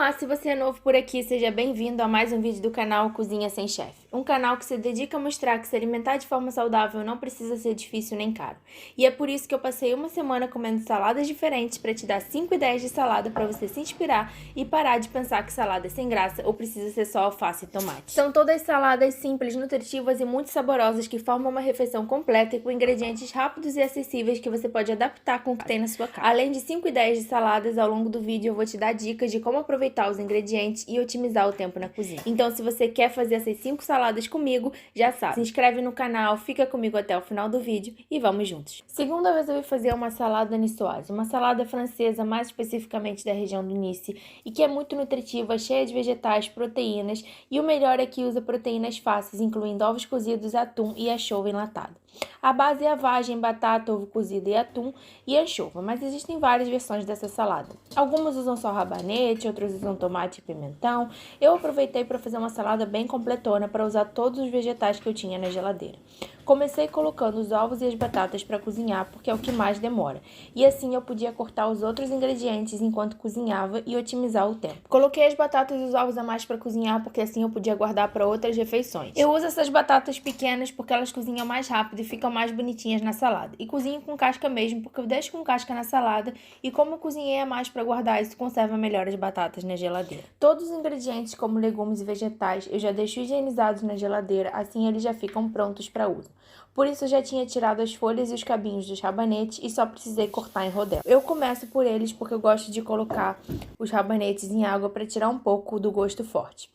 Olá, se você é novo por aqui, seja bem-vindo a mais um vídeo do canal Cozinha Sem Chefe. Um canal que se dedica a mostrar que se alimentar de forma saudável não precisa ser difícil nem caro. E é por isso que eu passei uma semana comendo saladas diferentes para te dar 5 ideias de salada para você se inspirar e parar de pensar que salada é sem graça ou precisa ser só alface e tomate. São todas saladas simples, nutritivas e muito saborosas que formam uma refeição completa e com ingredientes rápidos e acessíveis que você pode adaptar com o que tem na sua casa. Além de 5 ideias de saladas, ao longo do vídeo eu vou te dar dicas de como aproveitar os ingredientes e otimizar o tempo na cozinha. Então, se você quer fazer essas 5 saladas comigo, já sabe, se inscreve no canal, fica comigo até o final do vídeo e vamos juntos. Segunda, eu resolvi fazer uma salada niçoise, uma salada francesa, mais especificamente da região do Nice, e que é muito nutritiva, cheia de vegetais, proteínas, e o melhor é que usa proteínas fáceis, incluindo ovos cozidos, atum e anchova enlatada. A base é a vagem, batata, ovo cozido e atum e anchova, mas existem várias versões dessa salada. Algumas usam só rabanete, outras usam tomate e pimentão. Eu aproveitei para fazer uma salada bem completona para usar todos os vegetais que eu tinha na geladeira. Comecei colocando os ovos e as batatas para cozinhar porque é o que mais demora, e assim eu podia cortar os outros ingredientes enquanto cozinhava e otimizar o tempo. Coloquei as batatas e os ovos a mais para cozinhar porque assim eu podia guardar para outras refeições. Eu uso essas batatas pequenas porque elas cozinham mais rápido e ficam mais bonitinhas na salada, e cozinho com casca mesmo porque eu deixo com casca na salada, e como eu cozinhei a mais para guardar, isso conserva melhor as batatas na geladeira. Todos os ingredientes como legumes e vegetais eu já deixo higienizados na geladeira, assim eles já ficam prontos para uso. Por isso eu já tinha tirado as folhas e os cabinhos dos rabanetes e só precisei cortar em rodela. Eu começo por eles porque eu gosto de colocar os rabanetes em água para tirar um pouco do gosto forte.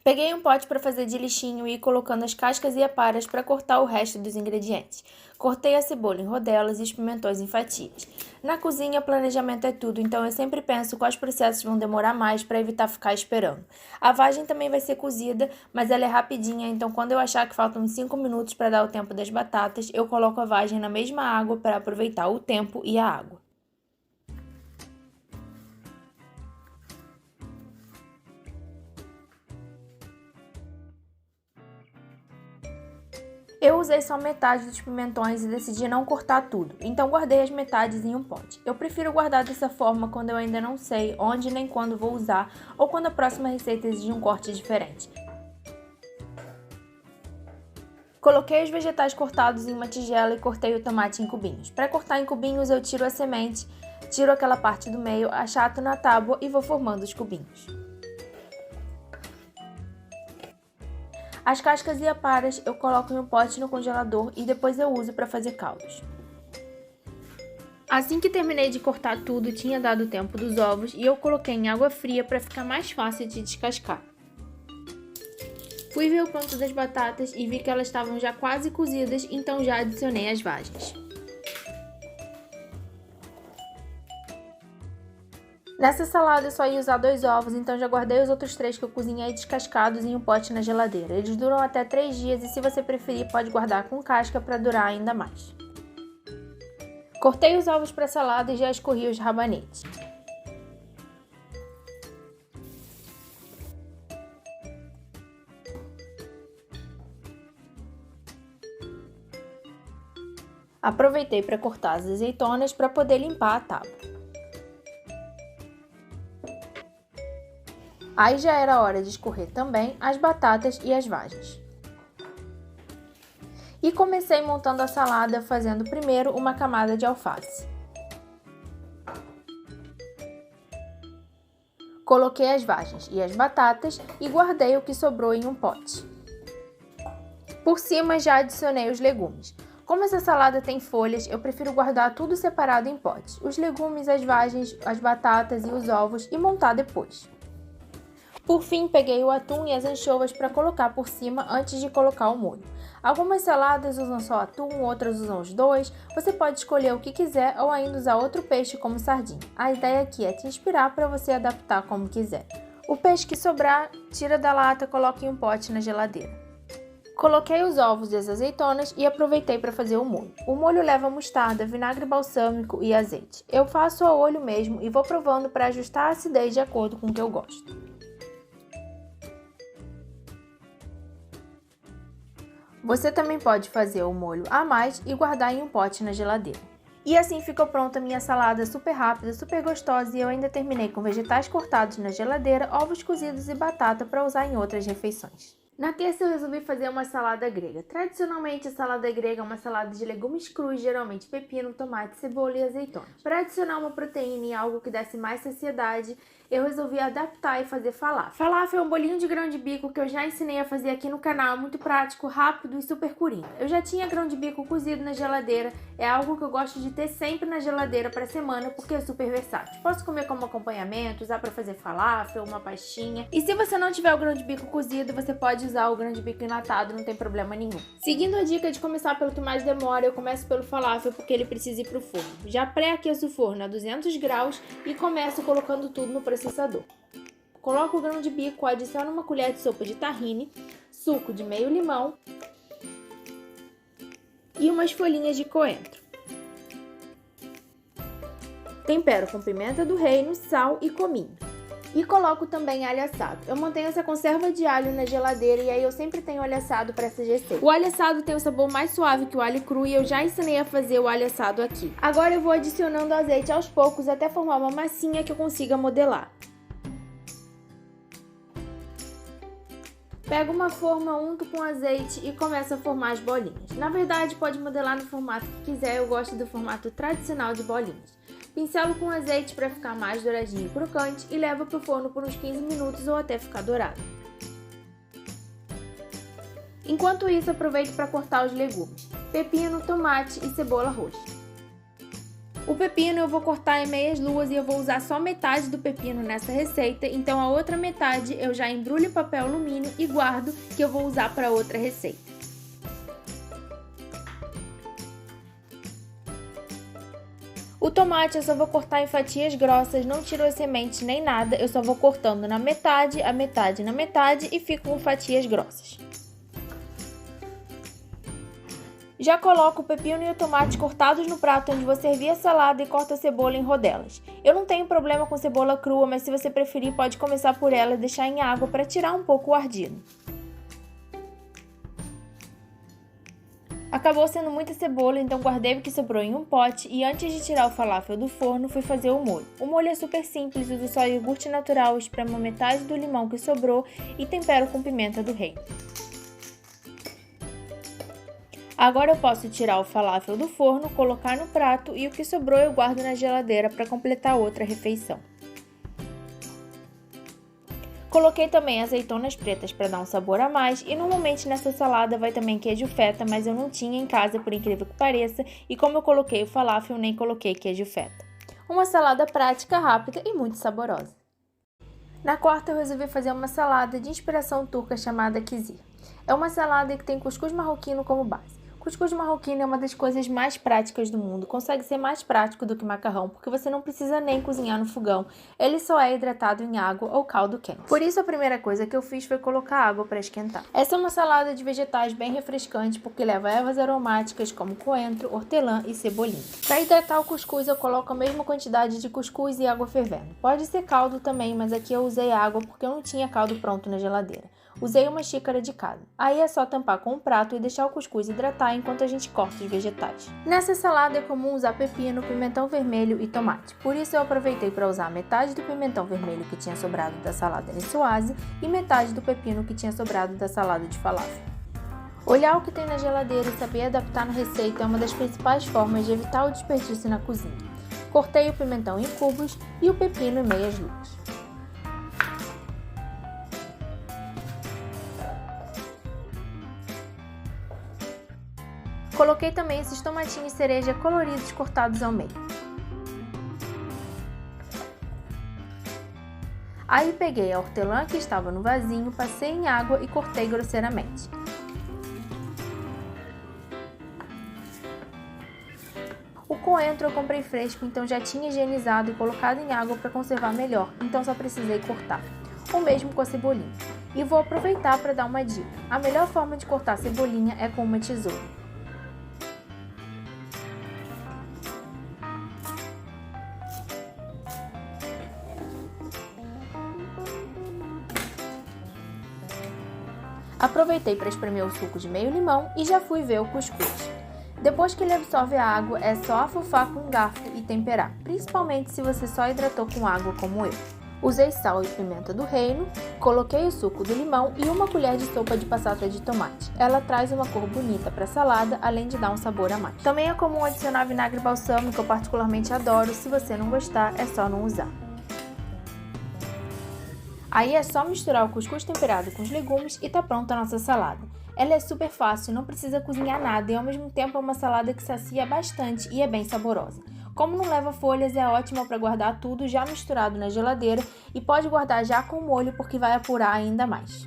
Peguei um pote para fazer de lixinho e ir colocando as cascas e aparas para cortar o resto dos ingredientes. Cortei a cebola em rodelas e os pimentões em fatias. Na cozinha, planejamento é tudo, então eu sempre penso quais processos vão demorar mais para evitar ficar esperando. A vagem também vai ser cozida, mas ela é rapidinha, então quando eu achar que faltam uns 5 minutos para dar o tempo das batatas, eu coloco a vagem na mesma água para aproveitar o tempo e a água. Eu usei só metade dos pimentões e decidi não cortar tudo, então guardei as metades em um pote. Eu prefiro guardar dessa forma quando eu ainda não sei onde nem quando vou usar ou quando a próxima receita exige um corte diferente. Coloquei os vegetais cortados em uma tigela e cortei o tomate em cubinhos. Para cortar em cubinhos eu tiro a semente, tiro aquela parte do meio, achato na tábua e vou formando os cubinhos. As cascas e aparas eu coloco em um pote no congelador e depois eu uso para fazer caldos. Assim que terminei de cortar tudo, tinha dado o tempo dos ovos e eu coloquei em água fria para ficar mais fácil de descascar. Fui ver o ponto das batatas e vi que elas estavam já quase cozidas, então já adicionei as vagens. Nessa salada eu só ia usar 2 ovos, então já guardei os outros 3 que eu cozinhei descascados em um pote na geladeira. Eles duram até 3 dias e se você preferir pode guardar com casca para durar ainda mais. Cortei os ovos para a salada e já escorri os rabanetes. Aproveitei para cortar as azeitonas para poder limpar a tábua. Aí já era hora de escorrer também as batatas e as vagens. E comecei montando a salada fazendo primeiro uma camada de alface. Coloquei as vagens e as batatas e guardei o que sobrou em um pote. Por cima já adicionei os legumes. Como essa salada tem folhas, eu prefiro guardar tudo separado em potes. Os legumes, as vagens, as batatas e os ovos e montar depois. Por fim, peguei o atum e as anchovas para colocar por cima antes de colocar o molho. Algumas saladas usam só atum, outras usam os dois. Você pode escolher o que quiser ou ainda usar outro peixe como sardinha. A ideia aqui é te inspirar para você adaptar como quiser. O peixe que sobrar, tira da lata, coloque em um pote na geladeira. Coloquei os ovos e as azeitonas e aproveitei para fazer o molho. O molho leva mostarda, vinagre balsâmico e azeite. Eu faço a olho mesmo e vou provando para ajustar a acidez de acordo com o que eu gosto. Você também pode fazer o molho a mais e guardar em um pote na geladeira. E assim ficou pronta a minha salada super rápida, super gostosa, e eu ainda terminei com vegetais cortados na geladeira, ovos cozidos e batata para usar em outras refeições. Na terça eu resolvi fazer uma salada grega. Tradicionalmente a salada grega é uma salada de legumes crus, geralmente pepino, tomate, cebola e azeitona. Para adicionar uma proteína e algo que desse mais saciedade, eu resolvi adaptar e fazer falafel. Falafel é um bolinho de grão de bico que eu já ensinei a fazer aqui no canal, é muito prático, rápido e super coringa. Eu já tinha grão de bico cozido na geladeira, é algo que eu gosto de ter sempre na geladeira para semana porque é super versátil. Posso comer como acompanhamento, usar para fazer falafel, uma pastinha. E se você não tiver o grão de bico cozido, você pode usar o grão de bico enlatado, não tem problema nenhum. Seguindo a dica de começar pelo que mais demora, eu começo pelo falafel porque ele precisa ir pro forno. Já pré-aqueço o forno a 200 graus e começo colocando tudo no processador. Coloco o grão de bico, adiciono uma colher de sopa de tahine, suco de meio limão e umas folhinhas de coentro. Tempero com pimenta do reino, sal e cominho. E coloco também alho assado. Eu mantenho essa conserva de alho na geladeira e aí eu sempre tenho alho assado para essas receitas. O alho assado tem um sabor mais suave que o alho cru e eu já ensinei a fazer o alho assado aqui. Agora eu vou adicionando azeite aos poucos até formar uma massinha que eu consiga modelar. Pego uma forma, unto com azeite e começo a formar as bolinhas. Na verdade, pode modelar no formato que quiser, eu gosto do formato tradicional de bolinhas. Pincelo com azeite para ficar mais douradinho e crocante e levo para o forno por uns 15 minutos ou até ficar dourado. Enquanto isso, aproveito para cortar os legumes: pepino, tomate e cebola roxa. O pepino eu vou cortar em meias luas e eu vou usar só metade do pepino nessa receita, então a outra metade eu já embrulho em papel alumínio e guardo, que eu vou usar para outra receita. O tomate eu só vou cortar em fatias grossas, não tiro as sementes nem nada, eu só vou cortando na metade, a metade na metade e fico com fatias grossas. Já coloco o pepino e o tomate cortados no prato onde vou servir a salada e corto a cebola em rodelas. Eu não tenho problema com cebola crua, mas se você preferir pode começar por ela e deixar em água para tirar um pouco o ardido. Acabou sendo muita cebola, então guardei o que sobrou em um pote e antes de tirar o falafel do forno fui fazer o molho. O molho é super simples, uso só iogurte natural, espremo metade do limão que sobrou e tempero com pimenta do reino. Agora eu posso tirar o falafel do forno, colocar no prato e o que sobrou eu guardo na geladeira para completar outra refeição. Coloquei também azeitonas pretas para dar um sabor a mais e normalmente nessa salada vai também queijo feta, mas eu não tinha em casa por incrível que pareça e como eu coloquei o falafel nem coloquei queijo feta. Uma salada prática, rápida e muito saborosa. Na quarta eu resolvi fazer uma salada de inspiração turca chamada kizir. É uma salada que tem cuscuz marroquino como base. Cuscuz marroquino é uma das coisas mais práticas do mundo, consegue ser mais prático do que macarrão, porque você não precisa nem cozinhar no fogão, ele só é hidratado em água ou caldo quente. Por isso a primeira coisa que eu fiz foi colocar água para esquentar. Essa é uma salada de vegetais bem refrescante, porque leva ervas aromáticas como coentro, hortelã e cebolinha. Para hidratar o cuscuz eu coloco a mesma quantidade de cuscuz e água fervendo. Pode ser caldo também, mas aqui eu usei água porque eu não tinha caldo pronto na geladeira. Usei uma xícara de cada. Aí é só tampar com um prato e deixar o cuscuz hidratar enquanto a gente corta os vegetais. Nessa salada é comum usar pepino, pimentão vermelho e tomate. Por isso eu aproveitei para usar metade do pimentão vermelho que tinha sobrado da salada niçoise e metade do pepino que tinha sobrado da salada de falafel. Olhar o que tem na geladeira e saber adaptar na receita é uma das principais formas de evitar o desperdício na cozinha. Cortei o pimentão em cubos e o pepino em meias luas. Coloquei também esses tomatinhos cereja coloridos cortados ao meio. Aí peguei a hortelã que estava no vasinho, passei em água e cortei grosseiramente. O coentro eu comprei fresco, então já tinha higienizado e colocado em água para conservar melhor, então só precisei cortar. O mesmo com a cebolinha. E vou aproveitar para dar uma dica. A melhor forma de cortar a cebolinha é com uma tesoura. Aproveitei para espremer o suco de meio limão e já fui ver o cuscuz. Depois que ele absorve a água, é só afofar com um garfo e temperar, principalmente se você só hidratou com água como eu. Usei sal e pimenta do reino, coloquei o suco do limão e uma colher de sopa de passata de tomate. Ela traz uma cor bonita para a salada, além de dar um sabor a mais. Também é comum adicionar vinagre balsâmico, que eu particularmente adoro. Se você não gostar, é só não usar. Aí é só misturar o cuscuz temperado com os legumes e tá pronta a nossa salada. Ela é super fácil, não precisa cozinhar nada e ao mesmo tempo é uma salada que sacia bastante e é bem saborosa. Como não leva folhas, é ótima para guardar tudo já misturado na geladeira e pode guardar já com molho porque vai apurar ainda mais.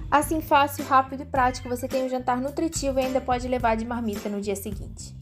Assim fácil, rápido e prático, você tem um jantar nutritivo e ainda pode levar de marmita no dia seguinte.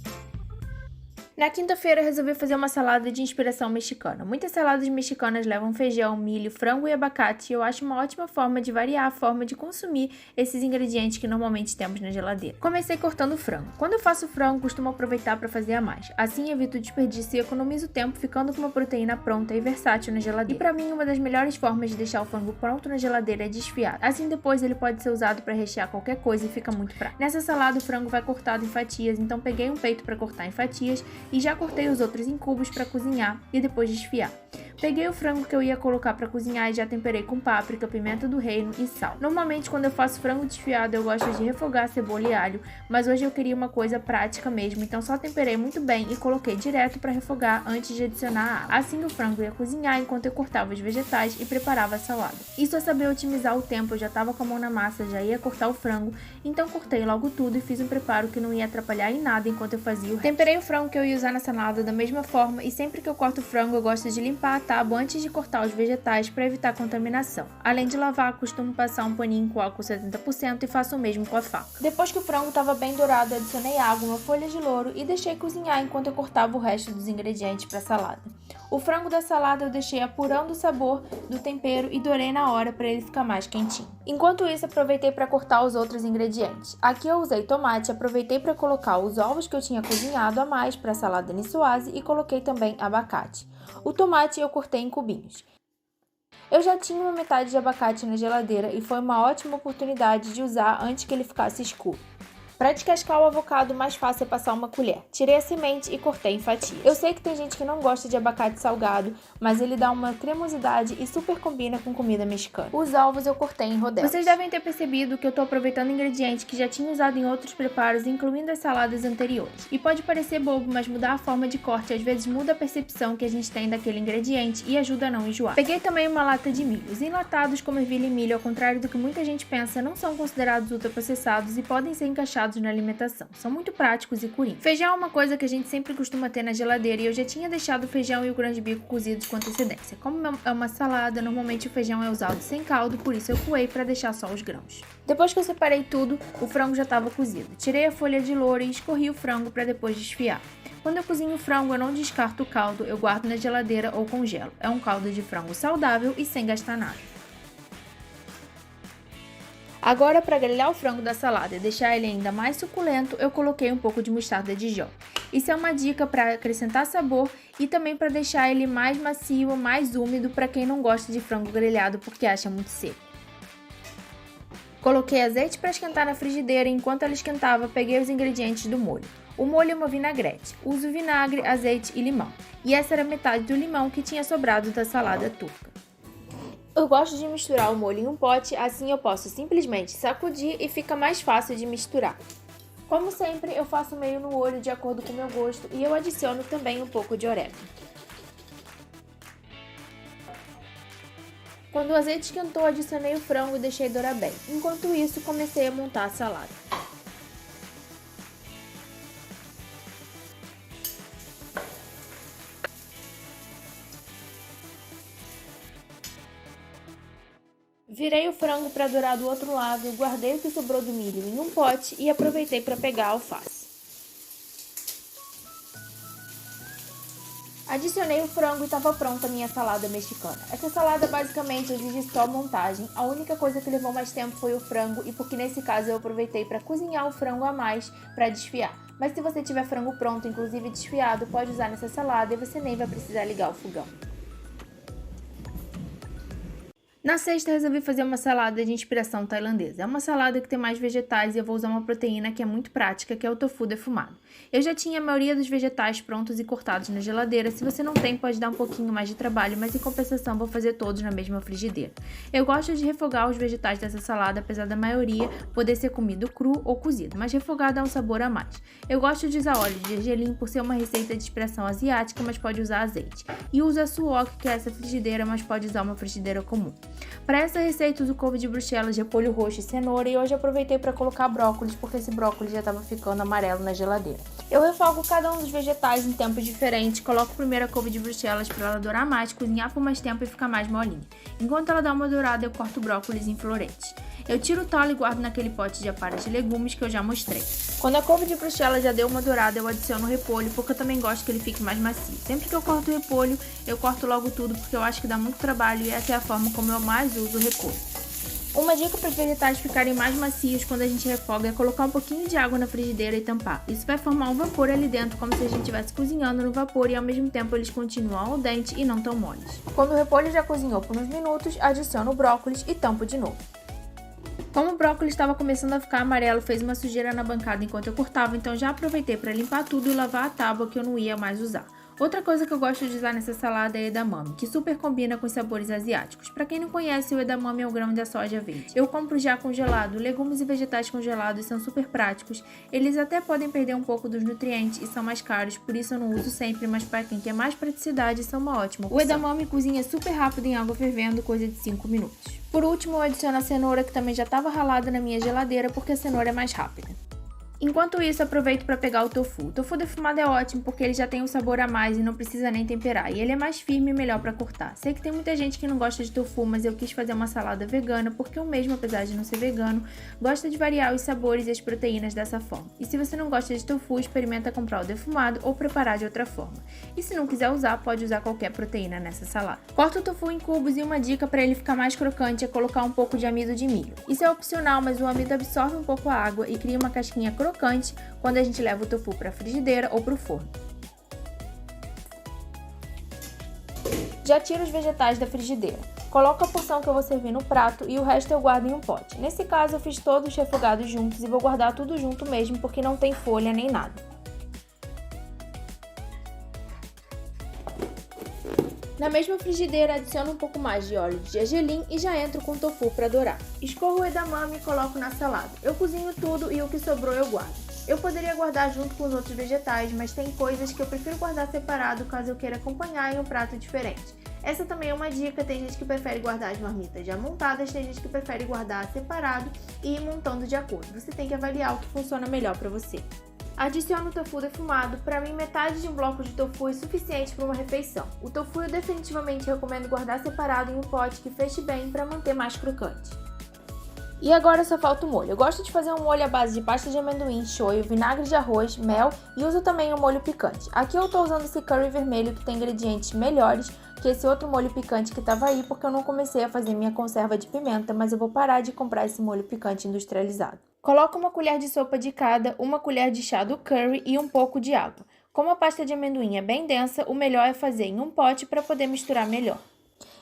Na quinta-feira, resolvi fazer uma salada de inspiração mexicana. Muitas saladas mexicanas levam feijão, milho, frango e abacate, e eu acho uma ótima forma de variar a forma de consumir esses ingredientes que normalmente temos na geladeira. Comecei cortando o frango. Quando eu faço frango, costumo aproveitar para fazer a mais. Assim, evito o desperdício e economizo tempo, ficando com uma proteína pronta e versátil na geladeira. E para mim, uma das melhores formas de deixar o frango pronto na geladeira é desfiado. Assim, depois ele pode ser usado para rechear qualquer coisa e fica muito prático. Nessa salada, o frango vai cortado em fatias, então peguei um peito para cortar em fatias e já cortei os outros em cubos para cozinhar e depois desfiar. Peguei o frango que eu ia colocar para cozinhar e já temperei com páprica, pimenta do reino e sal. Normalmente quando eu faço frango desfiado eu gosto de refogar cebola e alho, mas hoje eu queria uma coisa prática mesmo, então só temperei muito bem e coloquei direto para refogar antes de adicionar a água. Assim o frango ia cozinhar enquanto eu cortava os vegetais e preparava a salada. Isso é saber otimizar o tempo, eu já estava com a mão na massa, já ia cortar o frango, então cortei logo tudo e fiz um preparo que não ia atrapalhar em nada enquanto eu fazia o resto. Temperei o frango que eu ia usar na salada da mesma forma e sempre que eu corto o frango eu gosto de limpar a tábua antes de cortar os vegetais para evitar contaminação. Além de lavar, costumo passar um paninho com álcool 70% e faço o mesmo com a faca. Depois que o frango estava bem dourado, adicionei água, uma folha de louro e deixei cozinhar enquanto eu cortava o resto dos ingredientes para a salada. O frango da salada eu deixei apurando o sabor do tempero e dourei na hora para ele ficar mais quentinho. Enquanto isso, aproveitei para cortar os outros ingredientes. Aqui eu usei tomate, aproveitei para colocar os ovos que eu tinha cozinhado a mais para a salada niçoise e coloquei também abacate. O tomate eu cortei em cubinhos. Eu já tinha uma metade de abacate na geladeira e foi uma ótima oportunidade de usar antes que ele ficasse escuro. Para descascar o avocado, o mais fácil é passar uma colher. Tirei a semente e cortei em fatias. Eu sei que tem gente que não gosta de abacate salgado, mas ele dá uma cremosidade e super combina com comida mexicana. Os ovos eu cortei em rodelas. Vocês devem ter percebido que eu tô aproveitando ingredientes que já tinha usado em outros preparos, incluindo as saladas anteriores. E pode parecer bobo, mas mudar a forma de corte às vezes muda a percepção que a gente tem daquele ingrediente e ajuda a não enjoar. Peguei também uma lata de milho. Os enlatados como ervilha e milho, ao contrário do que muita gente pensa, não são considerados ultraprocessados e podem ser encaixados na alimentação. São muito práticos e curinhos. Feijão é uma coisa que a gente sempre costuma ter na geladeira e eu já tinha deixado o feijão e o grão de bico cozidos com antecedência. Como é uma salada, normalmente o feijão é usado sem caldo, por isso eu coei para deixar só os grãos. Depois que eu separei tudo, o frango já estava cozido. Tirei a folha de louro e escorri o frango para depois desfiar. Quando eu cozinho o frango, eu não descarto o caldo, eu guardo na geladeira ou congelo. É um caldo de frango saudável e sem gastar nada. Agora, para grelhar o frango da salada e deixar ele ainda mais suculento, eu coloquei um pouco de mostarda de Dijon. Isso é uma dica para acrescentar sabor e também para deixar ele mais macio, mais úmido para quem não gosta de frango grelhado porque acha muito seco. Coloquei azeite para esquentar na frigideira e enquanto ela esquentava, peguei os ingredientes do molho. O molho é uma vinagrete. Uso vinagre, azeite e limão. E essa era metade do limão que tinha sobrado da salada turca. Eu gosto de misturar o molho em um pote, assim eu posso simplesmente sacudir e fica mais fácil de misturar. Como sempre, eu faço meio no olho de acordo com o meu gosto e eu adiciono também um pouco de orégano. Quando o azeite esquentou, adicionei o frango e deixei dourar bem. Enquanto isso, comecei a montar a salada. Virei o frango para dourar do outro lado, guardei o que sobrou do milho em um pote e aproveitei para pegar a alface. Adicionei o frango e estava pronta a minha salada mexicana. Essa salada basicamente exige só montagem, a única coisa que levou mais tempo foi o frango e porque nesse caso eu aproveitei para cozinhar o frango a mais para desfiar. Mas se você tiver frango pronto, inclusive desfiado, pode usar nessa salada e você nem vai precisar ligar o fogão. Na sexta, resolvi fazer uma salada de inspiração tailandesa. É uma salada que tem mais vegetais e eu vou usar uma proteína que é muito prática, que é o tofu defumado. Eu já tinha a maioria dos vegetais prontos e cortados na geladeira. Se você não tem, pode dar um pouquinho mais de trabalho, mas em compensação vou fazer todos na mesma frigideira. Eu gosto de refogar os vegetais dessa salada, apesar da maioria poder ser comido cru ou cozido, mas refogar dá um sabor a mais. Eu gosto de usar óleo de gergelim por ser uma receita de inspiração asiática, mas pode usar azeite. E uso a Wok, que é essa frigideira, mas pode usar uma frigideira comum. Para essa receita uso couve de bruxelas, repolho roxo e cenoura, e hoje aproveitei para colocar brócolis, porque esse brócolis já estava ficando amarelo na geladeira. Eu refogo cada um dos vegetais em tempos diferentes, coloco primeiro a couve de bruxelas para ela dourar mais, cozinhar por mais tempo e ficar mais molinha. Enquanto ela dá uma dourada, eu corto o brócolis em floretes. Eu tiro o talo e guardo naquele pote de aparas de legumes que eu já mostrei. Quando a couve de bruxelas já deu uma dourada, eu adiciono o repolho, porque eu também gosto que ele fique mais macio. Sempre que eu corto o repolho, eu corto logo tudo, porque eu acho que dá muito trabalho e essa é a forma como eu mais uso o repolho. Uma dica para os vegetais ficarem mais macios quando a gente refoga é colocar um pouquinho de água na frigideira e tampar. Isso vai formar um vapor ali dentro, como se a gente estivesse cozinhando no vapor e ao mesmo tempo eles continuam al dente e não tão moles. Quando o repolho já cozinhou por uns minutos, adiciono o brócolis e tampo de novo. Como o brócolis estava começando a ficar amarelo, fez uma sujeira na bancada enquanto eu cortava, então já aproveitei para limpar tudo e lavar a tábua que eu não ia mais usar. Outra coisa que eu gosto de usar nessa salada é edamame, que super combina com os sabores asiáticos. Para quem não conhece, o edamame é o grão da soja verde. Eu compro já congelado, legumes e vegetais congelados são super práticos. Eles até podem perder um pouco dos nutrientes e são mais caros, por isso eu não uso sempre, mas para quem quer mais praticidade, são uma ótima opção. O edamame cozinha super rápido em água fervendo, coisa de 5 minutos. Por último, eu adiciono a cenoura, que também já estava ralada na minha geladeira, porque a cenoura é mais rápida. Enquanto isso, aproveito para pegar o tofu. O tofu defumado é ótimo porque ele já tem um sabor a mais e não precisa nem temperar. E ele é mais firme e melhor para cortar. Sei que tem muita gente que não gosta de tofu, mas eu quis fazer uma salada vegana porque eu mesmo, apesar de não ser vegano, gosto de variar os sabores e as proteínas dessa forma. E se você não gosta de tofu, experimenta comprar o defumado ou preparar de outra forma. E se não quiser usar, pode usar qualquer proteína nessa salada. Corta o tofu em cubos e uma dica para ele ficar mais crocante é colocar um pouco de amido de milho. Isso é opcional, mas o amido absorve um pouco a água e cria uma casquinha crocante quando a gente leva o tofu para a frigideira ou para o forno. Já tiro os vegetais da frigideira. Coloco a porção que eu vou servir no prato e o resto eu guardo em um pote. Nesse caso eu fiz todos refogados juntos e vou guardar tudo junto mesmo porque não tem folha nem nada. Na mesma frigideira adiciono um pouco mais de óleo de gergelim e já entro com o tofu para dourar. Escorro o edamame e coloco na salada. Eu cozinho tudo e o que sobrou eu guardo. Eu poderia guardar junto com os outros vegetais, mas tem coisas que eu prefiro guardar separado caso eu queira acompanhar em um prato diferente. Essa também é uma dica, tem gente que prefere guardar as marmitas já montadas, tem gente que prefere guardar separado e ir montando de acordo. Você tem que avaliar o que funciona melhor para você. Adiciono o tofu defumado. Para mim, metade de um bloco de tofu é suficiente para uma refeição. O tofu eu definitivamente recomendo guardar separado em um pote que feche bem para manter mais crocante. E agora só falta o molho. Eu gosto de fazer um molho à base de pasta de amendoim, shoyu, vinagre de arroz, mel e uso também um molho picante. Aqui eu estou usando esse curry vermelho que tem ingredientes melhores que esse outro molho picante que estava aí porque eu não comecei a fazer minha conserva de pimenta, mas eu vou parar de comprar esse molho picante industrializado. Coloco uma colher de sopa de cada, uma colher de chá do curry e um pouco de água. Como a pasta de amendoim é bem densa, o melhor é fazer em um pote para poder misturar melhor.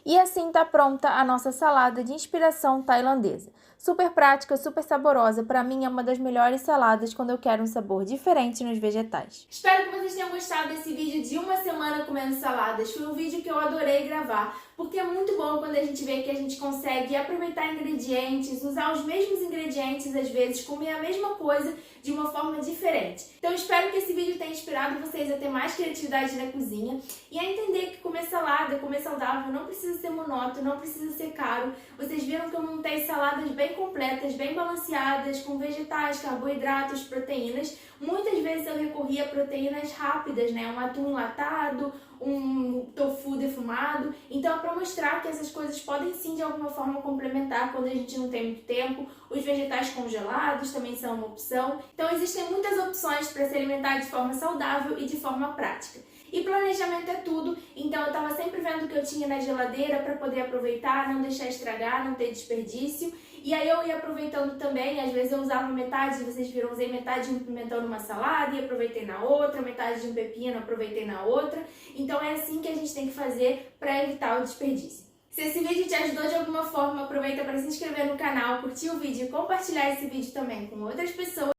E assim tá pronta a nossa salada de inspiração tailandesa. Super prática, super saborosa, para mim é uma das melhores saladas quando eu quero um sabor diferente nos vegetais. Espero que vocês tenham gostado desse vídeo de uma semana comendo saladas. Foi um vídeo que eu adorei gravar, porque é muito bom quando a gente vê que a gente consegue aproveitar ingredientes, usar os mesmos ingredientes às vezes, comer a mesma coisa de uma forma diferente. Então espero que esse vídeo tenha inspirado vocês a ter mais criatividade na cozinha e a entender que comer salada, comer saudável não precisa ser monótono, não precisa ser caro. Vocês viram que eu montei saladas bem completas, bem balanceadas, com vegetais, carboidratos, proteínas. Muitas vezes eu recorri a proteínas rápidas, né? Um atum enlatado, um tofu defumado. Então é para mostrar que essas coisas podem sim de alguma forma complementar quando a gente não tem muito tempo. Os vegetais congelados também são uma opção. Então existem muitas opções para se alimentar de forma saudável e de forma prática. E planejamento é tudo, então eu estava sempre vendo o que eu tinha na geladeira para poder aproveitar, não deixar estragar, não ter desperdício. E aí eu ia aproveitando também, às vezes eu usava metade, vocês viram, usei metade de um pimentão numa salada e aproveitei na outra, metade de um pepino, aproveitei na outra. Então é assim que a gente tem que fazer para evitar o desperdício. Se esse vídeo te ajudou de alguma forma, aproveita para se inscrever no canal, curtir o vídeo e compartilhar esse vídeo também com outras pessoas.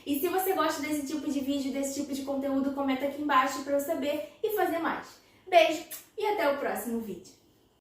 E se você gosta desse tipo de vídeo, desse tipo de conteúdo, comenta aqui embaixo para eu saber e fazer mais. Beijo e até o próximo vídeo.